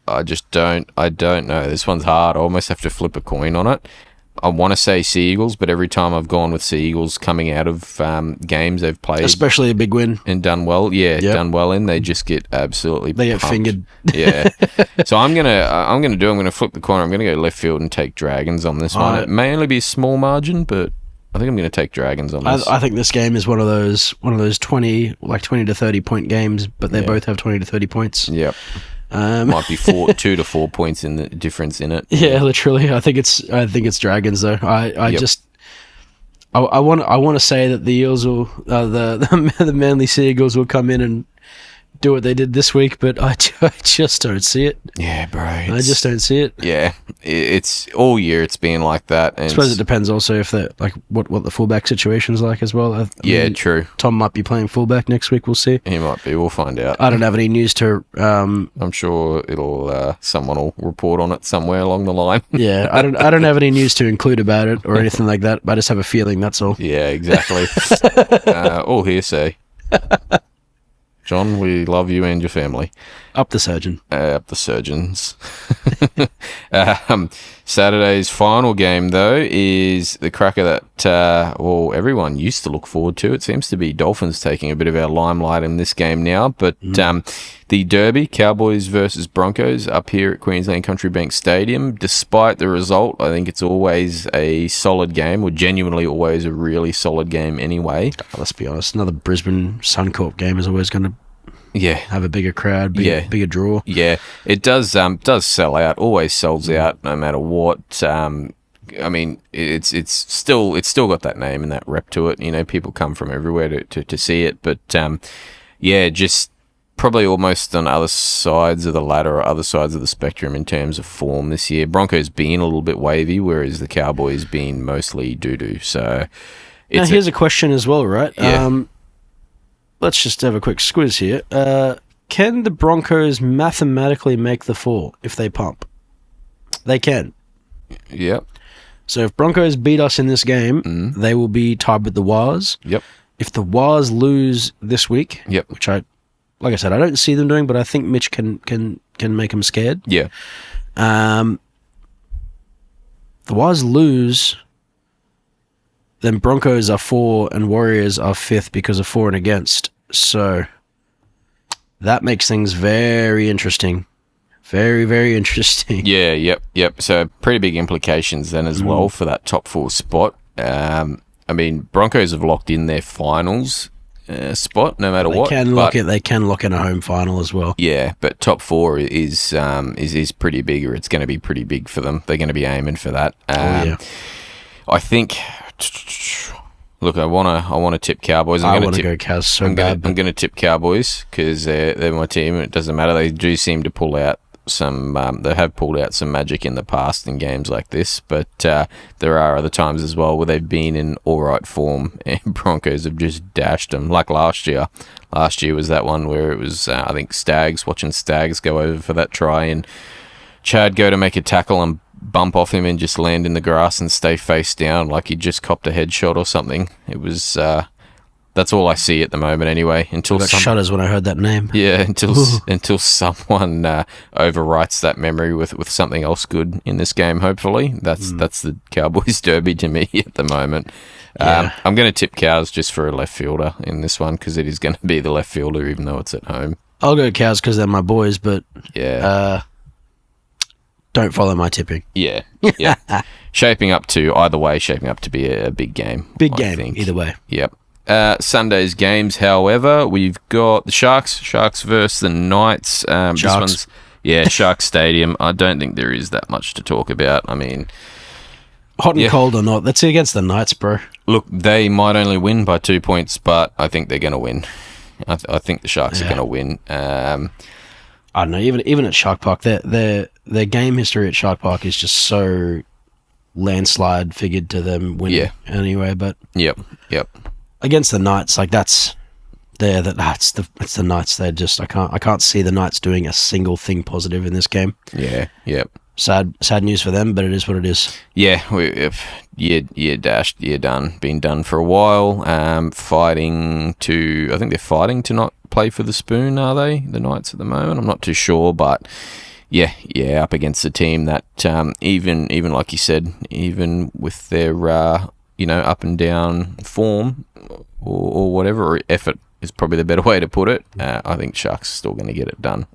I just don't know. This one's hard. I almost have to flip a coin on it. I want to say Sea Eagles, but every time I've gone with Sea Eagles coming out of games they've played, especially a big win and done well, done well in, they just get absolutely get fingered. Yeah. So I'm gonna flip the coin. I'm gonna go left field and take Dragons on this one. It may only be a small margin, but I think I'm gonna take Dragons on this. I think this game is one of those 20 to 30 point games, but they both have 20 to 30 points. Yep. Might be 2 to 4 points in the difference in it. Yeah, literally. I think it's Dragons though. I want to say that the Eels will the Manly Sea Eagles will come in and do what they did this week, but I just don't see it. Yeah, bro. I just don't see it. Yeah, it's all year. It's been like that. And I suppose it depends also if the what the fullback situation's like as well. I mean, true. Tom might be playing fullback next week. We'll see. He might be. We'll find out. I don't have any news to. I'm sure it'll. Someone will report on it somewhere along the line. Yeah, I don't have any news to include about it or anything like that. I just have a feeling. That's all. Yeah, exactly. All hearsay. John, we love you and your family. Up the surgeon. Up the surgeons. Saturday's final game, though, is the cracker that, everyone used to look forward to. It seems to be Dolphins taking a bit of our limelight in this game now. But the Derby, Cowboys versus Broncos, up here at Queensland Country Bank Stadium. Despite the result, I think it's always a solid game, or genuinely always a really solid game anyway. Let's be honest, another Brisbane Suncorp game is always going to have a bigger crowd, bigger draw. Yeah, it does sell out, always sells out no matter what. I mean, it's still got that name and that rep to it. You know, people come from everywhere to see it. But just probably almost on other sides of the ladder or other sides of the spectrum in terms of form this year. Broncos being a little bit wavy, whereas the Cowboys being mostly doo-doo. So now here's a question as well, right? Yeah. Let's just have a quick squiz here. Can the Broncos mathematically make the fall if they pump? They can. Yep. So if Broncos beat us in this game, they will be tied with the Wars. Yep. If the Wars lose this week, which like I said, I don't see them doing, but I think Mitch can make them scared. Yeah. The Wars lose, then Broncos are 4 and Warriors are 5th because of for and against. So that makes things very interesting. Very, very interesting. Yeah, yep. So pretty big implications then as well for that top 4 spot. I mean, Broncos have locked in their finals spot no matter what. They can lock in a home final as well. Yeah, but top 4 is pretty big, or it's going to be pretty big for them. They're going to be aiming for that. I think. Look, I want to tip Cowboys. I want to go Cows so bad. I'm going to tip Cowboys because they're my team. It doesn't matter. They do seem to pull out some. They have pulled out some magic in the past in games like this, but there are other times as well where they've been in all right form and Broncos have just dashed them. Like last year. Last year was that one where it was I think watching Stags go over for that try and Chad go to make a tackle and bump off him and just land in the grass and stay face down like he just copped a headshot or something. It was that's all I see at the moment anyway. Until I got shudders when I heard that name. Yeah, until someone overwrites that memory with something else good in this game. Hopefully, that's the Cowboys derby to me at the moment. Yeah. I'm going to tip Cows just for a left fielder in this one because it is going to be the left fielder even though it's at home. I'll go Cows because they're my boys, but don't follow my tipping. Yeah. Shaping up to be a big game. Big game, either way. Yep. Sunday's games, however, we've got the Sharks versus the Knights. Sharks. This one's, Sharks Stadium. I don't think there is that much to talk about. I mean, hot and cold or not, that's against the Knights, bro. Look, they might only win by 2 points, but I think they're going to win. I think the Sharks are going to win. I don't know. Even at Shark Park, their game history at Shark Park is just so landslide figured to them winning anyway. But yep. Against the Knights, like it's the Knights. They're just I can't see the Knights doing a single thing positive in this game. Yeah. Yep. Sad news for them, but it is what it is. Yeah, year dashed, year done. Been done for a while. I think they're fighting to not play for the spoon, are they? The Knights at the moment? I'm not too sure, but yeah, up against a team that even like you said, even with their up and down form or whatever, or effort is probably the better way to put it. I think Sharks are still going to get it done.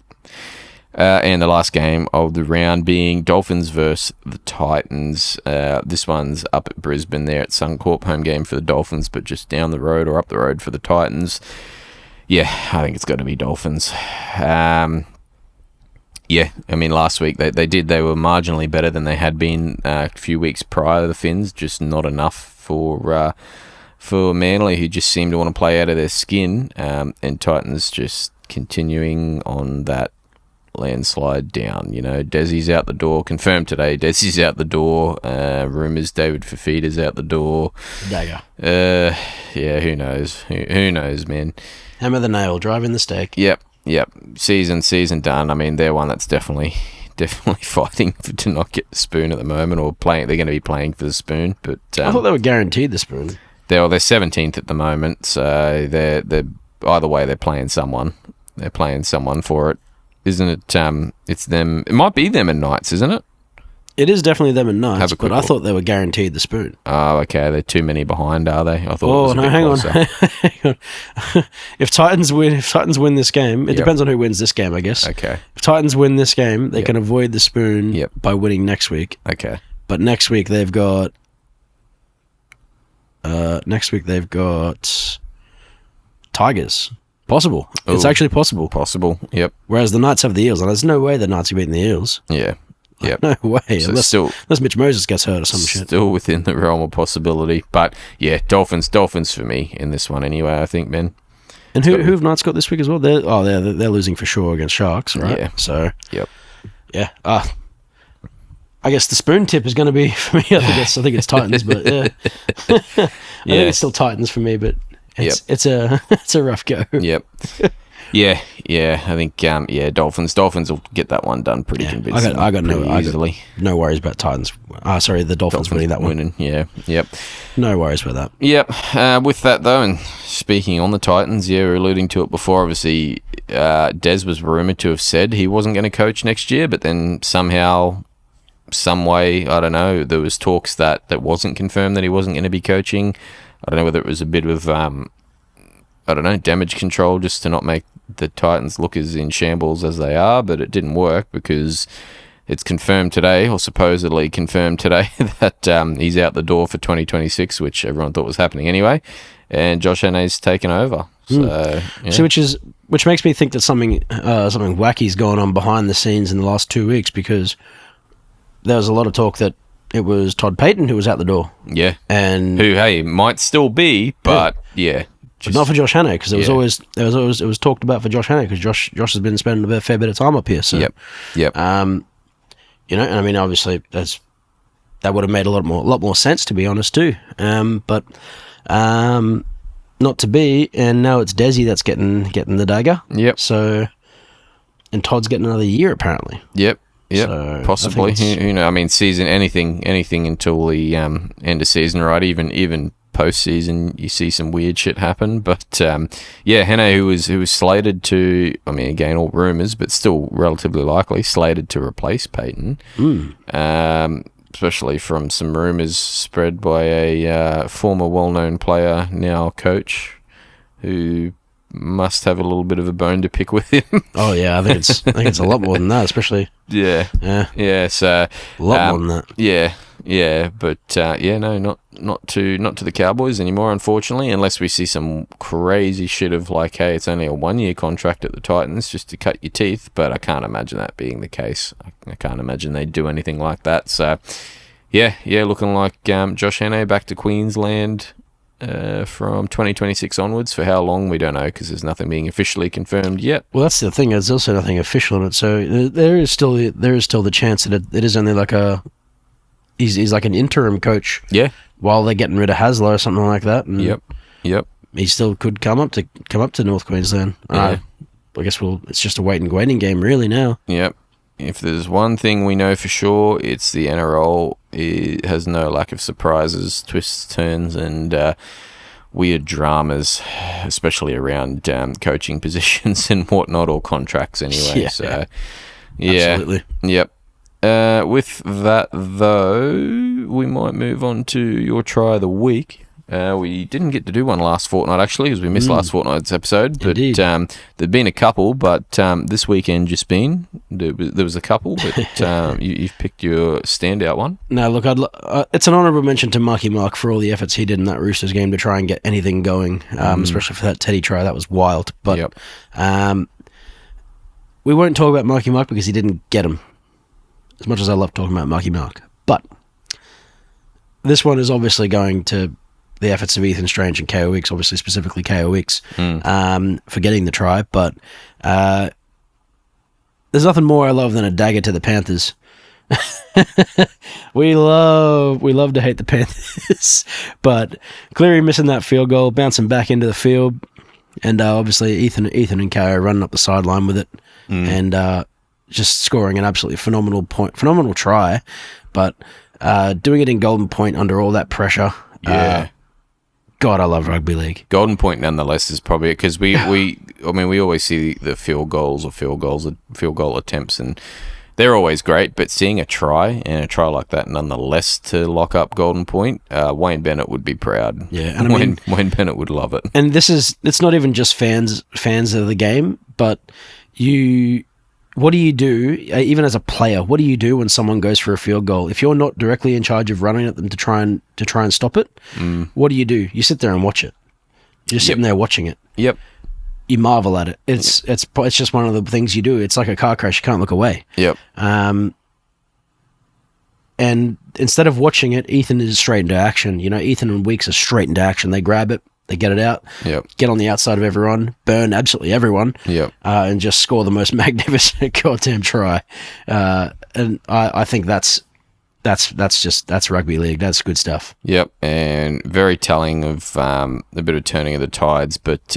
And the last game of the round being Dolphins versus the Titans. This one's up at Brisbane there at Suncorp, home game for the Dolphins, but just down the road or up the road for the Titans. Yeah, I think it's got to be Dolphins. I mean, last week they were marginally better than they had been a few weeks prior to the Finns, just not enough for Manly, who just seemed to want to play out of their skin, and Titans just continuing on that landslide down. Desi's out the door. Confirmed today. Desi's out the door. Rumours David Fafita's out the door. Dagger. Yeah, who knows? Who knows, man? Hammer the nail, driving the stake. Yep. Season done. I mean, they're one that's definitely fighting to not get the spoon at the moment, or playing. They're going to be playing for the spoon, but I thought they were guaranteed the spoon. They're 17th at the moment, so they're either way they're playing someone. They're playing someone for it, isn't it? It's them. It might be them and Knights, isn't it? It is definitely them and Knights, but I look. thought they were guaranteed the spoon. Oh, okay. They're too many behind, are they? I thought. Oh no, hang on. Hang on. If Titans win this game, it depends on who wins this game, I guess. Okay. If Titans win this game, they can avoid the spoon by winning next week. Okay. But next week they've got. Tigers. Possible. Ooh. It's actually possible. Possible. Yep. Whereas the Knights have the Eels, and there's no way the Knights are beating the Eels. Yeah. Yep. No way. So unless Mitch Moses gets hurt or some shit. Still within the realm of possibility. But yeah, Dolphins for me in this one anyway, I think, Ben. And who have Knights got this week as well? They're losing for sure against Sharks, right? Yeah. So yep. Yeah. I guess the spoon tip is going to be for me. I think it's Titans, but yeah. I think it's still Titans for me, but it's a rough go. Yep. Yeah. I think Dolphins will get that one done pretty convincingly. I got no worries about Titans. Sorry, the Dolphins winning that one. Yeah. Yep. No worries with that. Yep. With that though, and speaking on the Titans, we were alluding to it before. Obviously, Des was rumored to have said he wasn't going to coach next year, but then somehow, some way, I don't know, there was talks that wasn't confirmed that he wasn't going to be coaching. I don't know whether it was a bit of damage control just to not make the Titans look as in shambles as they are, but it didn't work because it's confirmed today, or supposedly confirmed today, that he's out the door for 2026, which everyone thought was happening anyway, and Josh Henne's taken over. So, which makes me think that something wacky's going on behind the scenes in the last 2 weeks, because there was a lot of talk that it was Todd Payton who was out the door. Yeah, and who might still be, but but not for Josh Hannay, because it was talked about for Josh Hannay, because Josh has been spending a fair bit of time up here. So yep. And I mean, obviously that would have made a lot more sense, to be honest too. But not to be, and now it's Desi that's getting the dagger. Yep. So, and Todd's getting another year apparently. Yep. So possibly. Who knows? I mean, season anything until the end of season, right? Even post-season, you see some weird shit happen. But Hannay, who was slated to, I mean, again, all rumours, but still relatively likely slated to replace Payton. Especially from some rumours spread by a former well-known player, now coach, who must have a little bit of a bone to pick with him. Oh yeah, I think it's a lot more than that, especially. Yeah. So a lot more than that. Yeah, but no, not to the Cowboys anymore, unfortunately, unless we see some crazy shit of like, hey, it's only a 1-year contract at the Titans just to cut your teeth. But I can't imagine that being the case. I can't imagine they'd do anything like that. So looking like Josh Hannay back to Queensland. From 2026 onwards. For how long, we don't know, because there's nothing being officially confirmed yet. Well, that's the thing. There's also nothing official in it, so there is still the chance that it is only like he's like an interim coach. Yeah. While they're getting rid of Hasler or something like that. And Yep. He still could come up to North Queensland. Yeah. I guess it's just a waiting game really now. Yep. If there's one thing we know for sure, it's the NRL. It has no lack of surprises, twists, turns, and weird dramas, especially around coaching positions and whatnot, or contracts anyway. Yeah. So, Absolutely. Yep. With that, though, we might move on to your try of the week. We didn't get to do one last fortnight, actually, because we missed last fortnight's episode. But there'd been a couple, but this weekend just been. There was a couple, but you've picked your standout one. No, look, it's an honourable mention to Marky Mark for all the efforts he did in that Roosters game to try and get anything going, especially for that Teddy try. That was wild. But we won't talk about Marky Mark because he didn't get him, as much as I love talking about Marky Mark. But this one is obviously going to the efforts of Ethan Strange and KO Wicks, obviously specifically KO Wicks, for getting the try. But there's nothing more I love than a dagger to the Panthers. we love to hate the Panthers, but Cleary missing that field goal, bouncing back into the field, and obviously Ethan and KO running up the sideline with it, and just scoring an absolutely phenomenal try, but doing it in Golden Point under all that pressure. Yeah. God, I love rugby league. Golden Point, nonetheless, is probably because we always see the field goal attempts, and they're always great. But seeing a try like that, nonetheless, to lock up Golden Point, Wayne Bennett would be proud. Yeah, and Wayne Bennett would love it. And it's not even just fans of the game, but what do you do, even as a player? What do you do when someone goes for a field goal? If you're not directly in charge of running at them to try and stop it, what do? You sit there and watch it. You're just sitting there watching it. Yep. You marvel at it. It's just one of the things you do. It's like a car crash. You can't look away. Yep. And instead of watching it, Ethan is straight into action. Ethan and Weeks are straight into action. They grab it. They get it out, get on the outside of everyone, burn absolutely everyone, and just score the most magnificent goddamn try. And I think that's rugby league. That's good stuff. Yep, and very telling of a bit of turning of the tides, but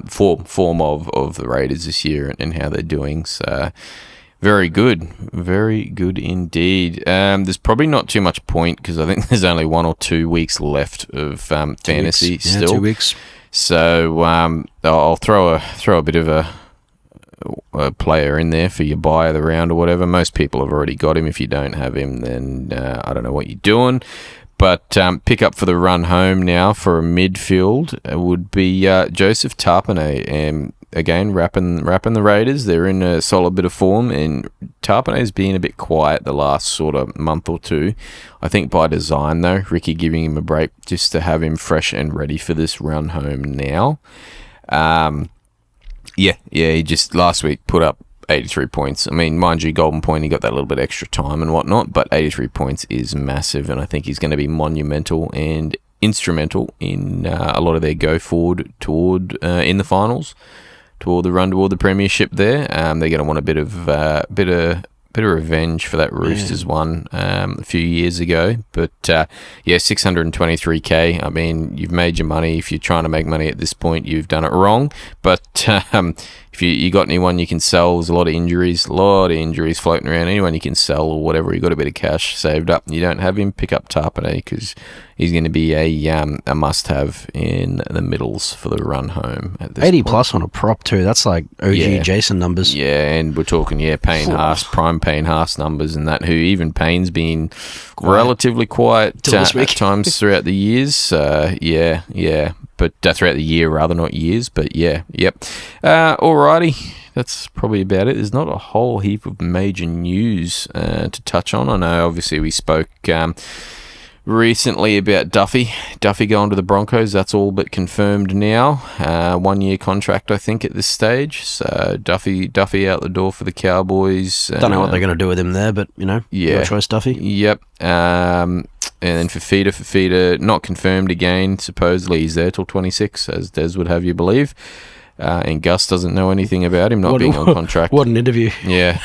form of the Raiders this year and how they're doing. So very good indeed. There's probably not too much point because I think there's only 1 or 2 weeks left of fantasy still. Yeah, 2 weeks. So I'll throw a bit of a player in there for your buy of the round or whatever. Most people have already got him. If you don't have him, then I don't know what you're doing. But pick up for the run home now for a midfield would be Joseph Tarpanay. Again, wrapping the Raiders. They're in a solid bit of form, and Tarpanay's been a bit quiet the last sort of month or two. I think by design, though, Ricky giving him a break just to have him fresh and ready for this run home now. He just last week put up 83 points. I mean, mind you, Golden Point, he got that little bit extra time and whatnot, but 83 points is massive, and I think he's going to be monumental and instrumental in a lot of their go forward toward in the finals. Toward the run toward the premiership there. They're going to want a bit of revenge for that Roosters one a few years ago. But 623k. I mean, you've made your money. If you're trying to make money at this point, you've done it wrong. But if you got anyone you can sell, there's a lot of injuries floating around. Anyone you can sell or whatever, you got a bit of cash saved up and you don't have him, pick up Tarpanay because he's going to be a must-have in the middles for the run home. At this 80 point. plus on a prop too. That's like OG Jason numbers. Yeah, and we're talking Payne Haas, prime Payne Haas numbers, and that. Who even Payne's been relatively quiet at times throughout the years. But throughout the year rather, not years. But yep. Alrighty. That's probably about it. There's not a whole heap of major news to touch on. I know, obviously, we spoke recently about Duffy going to the Broncos. That's all but confirmed now. 1 year contract, I think, at this stage. So Duffy out the door for the Cowboys. Don't know what they're going to do with him there, but your choice, Duffy. Yep. And then Fafita, not confirmed again. Supposedly he's there till 26, as Des would have you believe. And Gus doesn't know anything about him not being on contract. What an interview! Yeah.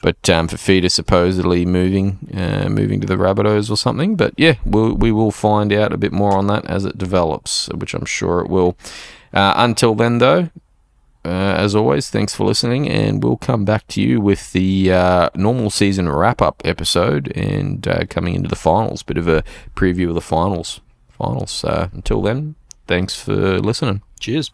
But Fafita supposedly moving to the Rabbitohs or something. But yeah, we will find out a bit more on that as it develops, which I'm sure it will. Until then, though, as always, thanks for listening, and we'll come back to you with the normal season wrap-up episode and coming into the finals. Bit of a preview of the finals. Until then, thanks for listening. Cheers.